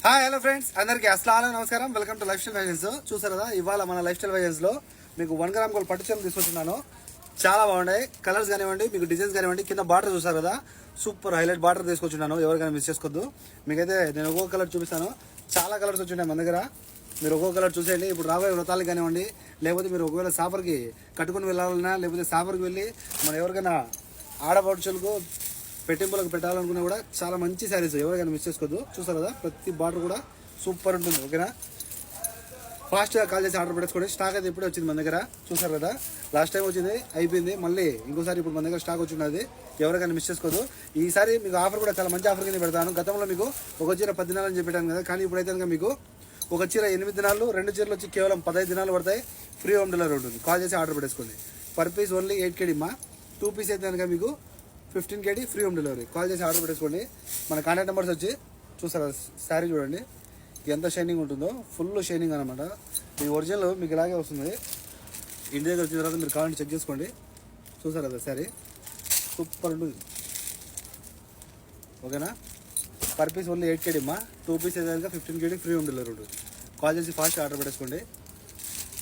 Hi hello friends, అందరికీ అస్సలాము నమస్కారం. Welcome to life style fashions. చూసారు కదా, ఇవాళ మన లైఫ్ స్టైల్ ఫ్యాషన్స్లో మీకు 1 గ్రామ్ గోల్డ్ పట్టు చీరలు తీసుకొచ్చున్నాను. చాలా బాగున్నాయి. కలర్స్ కానివ్వండి, మీకు డిజైన్స్ కానివ్వండి, కింద బార్డర్ చూసారు కదా, సూపర్ హైలైట్ బార్డర్ తీసుకొచ్చున్నాను. ఎవరికైనా మిస్ చేసుకోవద్దు. మీకైతే నేను ఒక్కొక్క కలర్ చూపిస్తాను. చాలా కలర్స్ వచ్చినాయి మన దగ్గర. మీరు ఒక్కొక్క కలర్ చూసేయండి. ఇప్పుడు రాబోయే వ్రతాలకు కానివ్వండి, లేకపోతే మీరు ఒకవేళ సాఫర్కి కట్టుకుని వెళ్ళాలన్నా, లేకపోతే సాఫర్కి వెళ్ళి మనం ఎవరికైనా ఆడపడుచులకు పెట్టింపులకు పెట్టాలనుకున్నా కూడా చాలా మంచి శారీస్. ఎవరికైనా మిస్ చేసుకోవద్దు. చూస్తారు కదా, ప్రతి బార్డర్ కూడా సూపర్ ఉంటుంది. ఓకేనా, ఫాస్ట్గా కాల్ చేసి ఆర్డర్ పెట్టుకోండి. స్టాక్ అయితే ఇప్పుడే వచ్చింది మన దగ్గర. చూసారు కదా, లాస్ట్ టైం వచ్చింది, అయిపోయింది. మళ్ళీ ఇంకోసారి ఇప్పుడు మన దగ్గర స్టాక్ వచ్చినది. ఎవరికైనా మిస్ చేసుకోవద్దు. ఈసారి మీకు ఆఫర్ కూడా చాలా మంచి ఆఫర్ కింద పెడతాను. గతంలో మీకు ఒక చీర 10 దినాలు అని చెప్పాను కదా, కానీ ఇప్పుడైతే కనుక మీకు ఒక చీర 8 దినాలు, 2 చీరలు వచ్చి కేవలం 15 దినాలు పడతాయి. ఫ్రీ హోమ్ డెలివరీ ఉంటుంది. కాల్ చేసి ఆర్డర్ పెట్టేసుకోండి. పర్ పీస్ ఓన్లీ 8 KD మా. 2 పీస్ అయితే కనుక మీకు 15 KD free home delivery. Call చేసి ఆర్డర్ పెట్టేసుకోండి. మన కాంటాక్ట్ నెంబర్స్ వచ్చి చూసారా, శారీ చూడండి ఎంత షైనింగ్ ఉంటుందో. ఫుల్ షైనింగ్ అనమాట. ఈ ఒరిజినల్ మీకు ఇలాగే వస్తుంది. ఇంటి దగ్గర వచ్చిన తర్వాత మీరు కావాలంటే చెక్ చేసుకోండి. చూసారు కదా, శారీ సూపర్ ఉంటుంది. ఓకేనా, పర్ పీస్ ఓన్లీ 8 KD మా. 2 పీస్ అయితే కనుక 15 KD ఫ్రీ హోమ్ డెలివరీ ఉంటుంది. కాల్ చేసి ఫాస్ట్ ఆర్డర్ పెట్టేసుకోండి.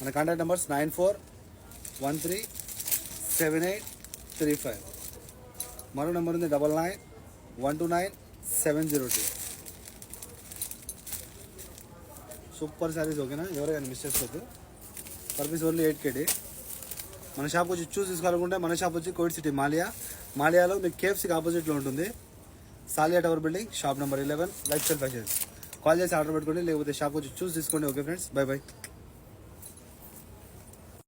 మన కాంటాక్ట్ నెంబర్స్ 94137835. మరో నెంబర్ ఉంది 99129702. సూపర్ శారీస్. ఓకేనా, ఎవరైనా మిస్ చేసుకోవద్దు. Per piece only 8 KD. మన షాప్ వచ్చి చూసి తీసుకోవాలనుకుంటే మన షాప్ వచ్చి కోవిడ్ సిటీ మాలియాలో మీకు KFCకి ఆపోజిట్లో ఉంటుంది. Salila tower building, shop number 11, life style fashions. Call చేసి ఆర్డర్ పెట్టుకోండి, లేకపోతే షాప్ వచ్చి చూసి తీసుకోండి. Okay friends, by by.